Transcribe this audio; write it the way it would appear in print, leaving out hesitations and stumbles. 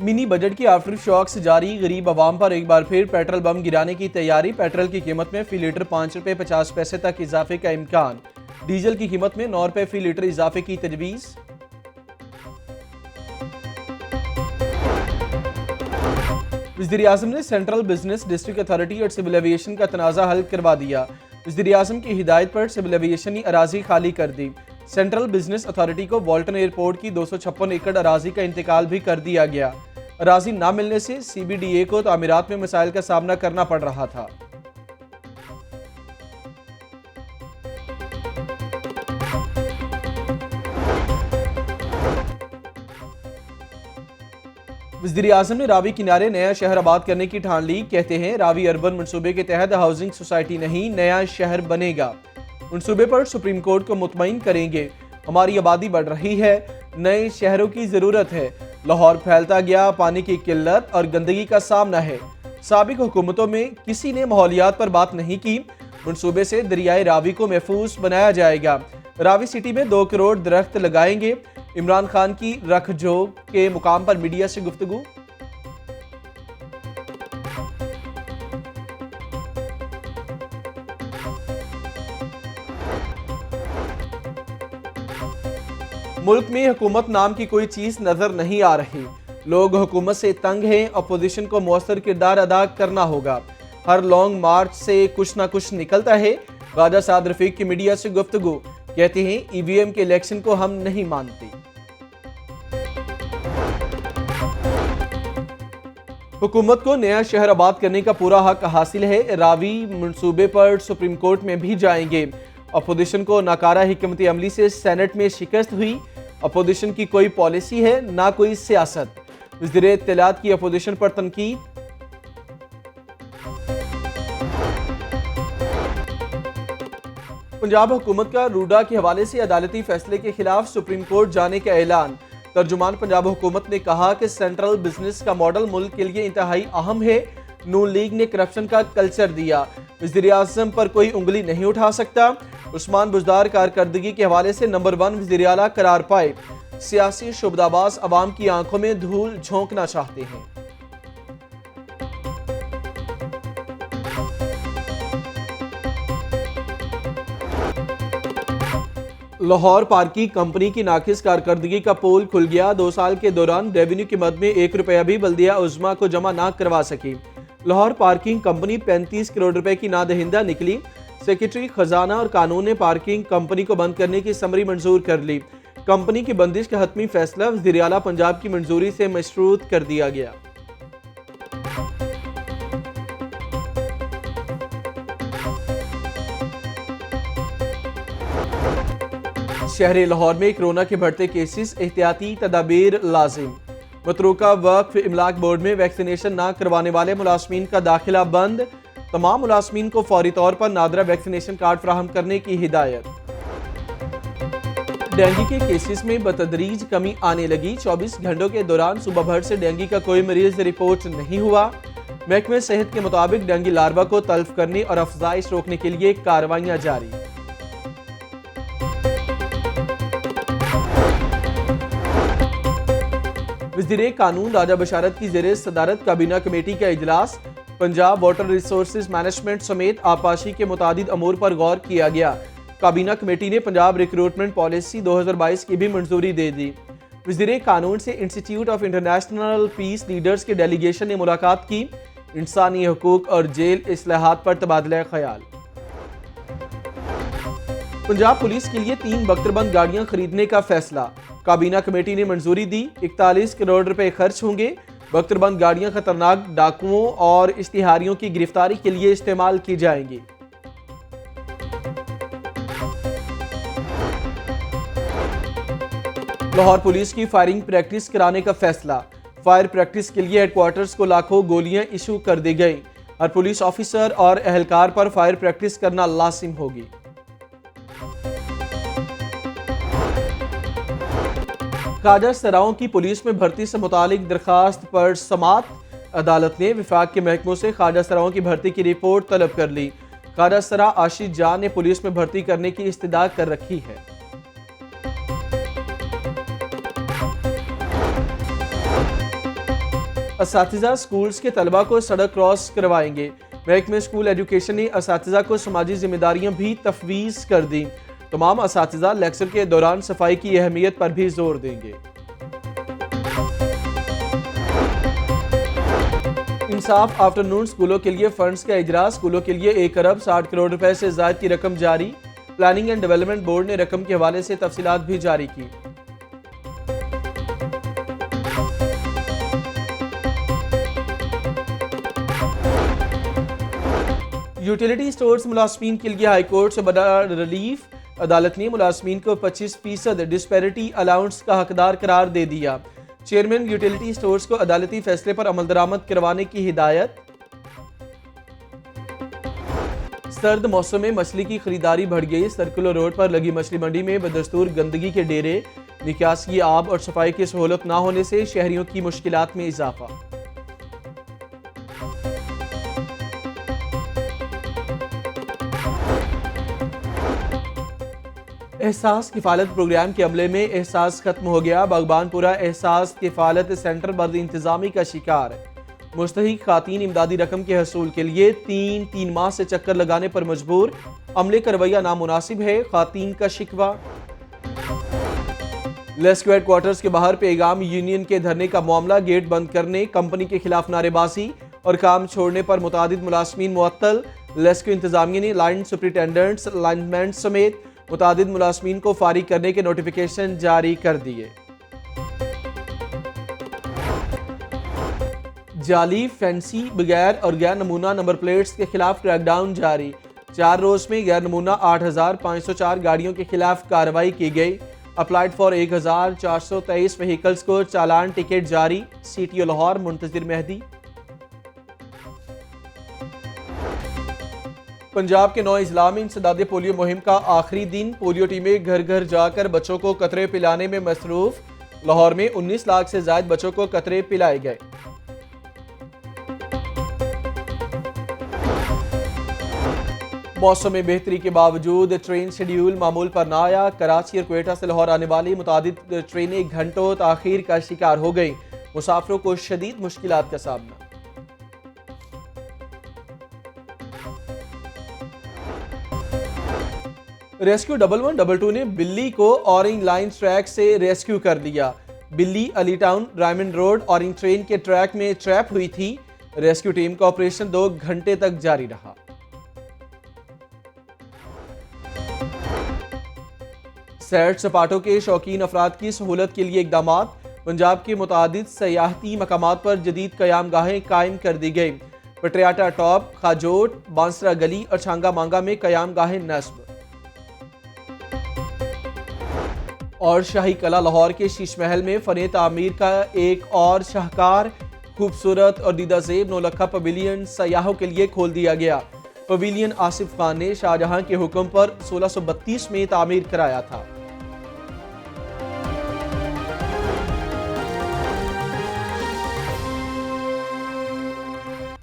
Mini budget की after shock से जारी गरीब आवाम पर एक बार फिर पेट्रोल बम गिराने की तैयारी। पेट्रोल की कीमत में फी लीटर 5 रुपये 50 पैसे तक इजाफे का इम्कान। डीजल की कीमत में 9 रुपये फी लीटर इजाफे की तजवीज़। वज़ीर-ए-आज़म ने सेंट्रल बिजनेस डिस्ट्रिक्ट अथॉरिटी और सिविल एविएशन का तनाज़ा हल करवा दिया। वज़ीर-ए-आज़म की हिदायत पर सिविल एविएशन ने अराजी खाली कर दी। सेंट्रल बिजनेस अथॉरिटी को वाल्टन एयरपोर्ट की 256 एकड़ अराजी का इंतकाल भी कर दिया गया। अराजी ना मिलने से CBDA को तामीरात में मसाइल का सामना करना पड़ रहा था। वज़ीर-ए-आज़म ने रावी किनारे नया शहर आबाद करने की ठान ली। कहते हैं रावी अर्बन मंसूबे के तहत हाउसिंग सोसाइटी नहीं, नया शहर बनेगा। मंसूबे पर सुप्रीम कोर्ट को मुतमईन करेंगे। हमारी आबादी बढ़ रही है, नए शहरों की जरूरत है। लाहौर फैलता गया, पानी की किल्लत और गंदगी का सामना है। साबिक हुकूमतों में किसी ने माहौलियात पर बात नहीं की। मंसूबे से दरियाए रावी को महफूज बनाया जाएगा। रावी सिटी में 2 करोड़ दरख्त लगाएंगे। इमरान खान की रखजोग के मुकाम पर मीडिया से गुफ्तगू। मुल्क में हुकूमत नाम की कोई चीज नजर नहीं आ रही। लोग हुकूमत से तंग हैं। अपोजिशन को मौसर किरदार अदा करना होगा। हर लॉन्ग मार्च से कुछ ना कुछ निकलता है। ख्वाजा साद रफीक की मीडिया से गुफ्तगू। कहते हैं EVM के इलेक्शन को हम नहीं मानते। हुकूमत को नया शहर आबाद करने का पूरा हक हासिल है। रावी मंसूबे पर सुप्रीम कोर्ट में भी जाएंगे। अपोजिशन को नाकारा हिकमत अमली से सेनेट में शिकस्त हुई। अपोजिशन की कोई पॉलिसी है ना कोई सियासत। वज़ीर इत्तलात की अपोजिशन पर तनकीद। पंजाब हुकूमत का रूडा के हवाले से अदालती फैसले के खिलाफ सुप्रीम कोर्ट जाने का ऐलान। तर्जुमान पंजाब हुकूमत ने कहा कि सेंट्रल बिजनेस का मॉडल मुल्क के लिए इंतहाई अहम है। नून लीग ने करप्शन का कल्चर दिया। वज़ीर-ए-आज़म पर कोई उंगली नहीं उठा सकता। उस्मान बुज़दार कारकर्दगी के हवाले से नंबर 1 वज़ीर आला करार पाए। सियासी शुबदाबाज अवाम की आंखों में धूल झोंकना चाहते हैं। लाहौर पार्किंग कंपनी की नाकिस कारकर्दगी का पोल खुल गया। 2 साल के दौरान रेवेन्यू की मद में 1 रुपया भी बल्दिया उज़्मा को जमा ना करवा सकी। लाहौर पार्किंग कंपनी 35 करोड़ रुपए की नादहिंदा निकली। सेक्रेटरी खजाना और कानून ने पार्किंग कंपनी को बंद करने की समरी मंजूर कर ली। कंपनी की बंदिश का हतमी फैसला वज़ीर आला पंजाब की मंजूरी से मशरूत कर दिया गया। शहर लाहौर में कोरोना के बढ़ते केसेस, एहतियाती तदाबीर लाजिम। मतरूका वक्फ इमलाक बोर्ड में वैक्सीनेशन ना करवाने वाले मुलाजमीन का दाखिला बंद। तमाम मुलाजमीन को फौरी तौर पर नादरा वैक्सीनेशन कार्ड फराहम करने की हिदायत। डेंगू के केसेस में बतदरीज कमी आने लगी। 24 घंटों के दौरान सुबह भर से डेंगू का कोई मरीज रिपोर्ट नहीं हुआ। महकमे सेहत के मुताबिक डेंगू लार्वा को तल्फ करने और अफजाइश रोकने के लिए कार्रवाइयां जारी। वज़ीर कानून राजा बशारत की ज़ेरे सदारत काबीना कमेटी का इजलास। पंजाब वाटर रिसोर्सेज मैनेजमेंट समेत आपाशी के मुतादिद अमूर पर गौर किया गया। काबीना कमेटी ने पंजाब रिक्रूटमेंट पॉलिसी 2022 की भी मंजूरी दे दी। वज़ीर कानून से institute of international peace leaders के डेलीगेशन ने मुलाकात की। इंसानी हकूक और जेल इस्लाहात पर तबादला ख्याल। पंजाब पुलिस के लिए 3 बख्तरबंद गाड़ियां खरीदने का फैसला। काबीना कमेटी ने मंजूरी दी। 41 करोड़ रुपए खर्च होंगे। बख्तरबंद गाड़ियां खतरनाक डाकुओं और इश्तिहारियों की गिरफ्तारी के लिए इस्तेमाल की जाएंगी। लाहौर पुलिस की फायरिंग प्रैक्टिस कराने का फैसला। फायर प्रैक्टिस के लिए हेडक्वार्टर्स को लाखों गोलियां इशू कर दी गई। हर पुलिस ऑफिसर और एहलकार पर फायर प्रैक्टिस करना लाजिम होगी। ख्वाजा सराओं की पुलिस में भर्ती से मुतालिक दरखास्त पर समात। अदालत ने विफाक के महकमों से ख्वाजा सराओं की भर्ती की रिपोर्ट तलब कर ली। ख्वाजा सरा आशीष जान ने पुलिस में भर्ती करने की इस्तदा कर रखी है। असातिज़ा स्कूल्स के तलबा को सड़क क्रॉस करवाएंगे। महकमे स्कूल एजुकेशन ने असातिज़ा को समाजी जिम्मेदारियां भी तफवीज़ कर दी। तमाम असातिज़ा लेक्चर के दौरान सफाई की अहमियत पर भी जोर देंगे। इंसाफ आफ्टरनून स्कूलों के लिए फंड्स का इजरा। स्कूलों के लिए 1 अरब 60 करोड़ रुपए से ज़ायद की रकम जारी। प्लानिंग एंड डेवलपमेंट बोर्ड ने रकम के हवाले से तफसीलात भी जारी की। यूटिलिटी स्टोर्स मुलाजमीन के लिए हाईकोर्ट से बड़ा रिलीफ। अदालत ने मुलाजमीन को 25% डिस्पैरिटी अलाउंस का हकदार करार दे दिया। चेयरमैन यूटिलिटी स्टोर्स को अदालती फैसले पर अमल दरामद करवाने की हिदायत। सर्द मौसम में मछली की खरीदारी बढ़ गई। सर्कुलर रोड पर लगी मछली मंडी में बदस्तूर गंदगी के डेरे। निकासी आब और सफाई की सहूलत न होने से शहरियों की मुश्किलात में इजाफा। एहसास किफालत प्रोग्राम के अमले में एहसास खत्म हो गया। बागबानपुरा एहसास किफालत सेंटर बद इंतजामी का शिकार। मुस्तहिक खातीन इमदादी रकम के हसूल के लिए तीन माह से चक्कर लगाने पर मजबूर। अमले का रवैया नामुनासिब है, खातीन का शिकवा। लेस्क्यू हेडक्वार्टर्स के बाहर पैगाम यूनियन के धरने का मामला। गेट बंद करने, कंपनी के खिलाफ नारेबाजी और काम छोड़ने पर मुतादिद मुलाजमीन मुअत्तल। लेस्क्यू इंतजामिया ने लाइन सुपरिटेंडेंट्स, लाइनमैन समेत मुतादिद मुलाजमीन को फारिग करने के नोटिफिकेशन जारी कर दिए। जाली, फैंसी, बगैर और गैर नमूना नंबर प्लेट्स के खिलाफ क्रैकडाउन जारी। 4 रोज में गैर नमूना 8,504 गाड़ियों के खिलाफ कार्रवाई की गई। अप्लाइड फॉर 1,423 व्हीकल्स को चालान टिकट जारी। सीटीओ लाहौर मुंतजिर मेहदी। पंजाब के 9 अजला में इंसदाद पोलियो मुहिम का आखिरी दिन। पोलियो टीमें घर घर जाकर बच्चों को कतरे पिलाने में मसरूफ। लाहौर में 19 लाख से ज्यादा बच्चों को कतरे पिलाए गए। मौसम में बेहतरी के बावजूद ट्रेन शेड्यूल मामूल पर न आया। कराची और क्वेटा से लाहौर आने वाली मुतादिद ट्रेनें घंटों ताखीर का शिकार हो गई। मुसाफिरों को शदीद मुश्किलात का सामना। रेस्क्यू 1122 ने बिल्ली को ऑरेंज लाइन ट्रैक से रेस्क्यू कर लिया। बिल्ली Ali town Raymond road orange train के ट्रैक में ट्रैप हुई थी। रेस्क्यू टीम का ऑपरेशन 2 घंटे तक जारी रहा। सैर सपाटों के शौकीन अफराद की सहूलत के लिए इकदामात। पंजाब के मुतादिद सयाहती मकामात पर जदीद क़याम गाहें कायम कर दी गई। पटियाटा टॉप, खाजोट, बांसरा गली और छांगा मांगा में क़याम गाहें नस्ब। और शाही कला लाहौर के शीश महल में फने तामीर का एक और शाहकार खूबसूरत और दीदाज़ेब नौलखा पवेलियन सयाहों के लिए खोल दिया गया। पवेलियन आसिफ खान ने शाहजहां के हुक्म पर 1632 में तामीर कराया था।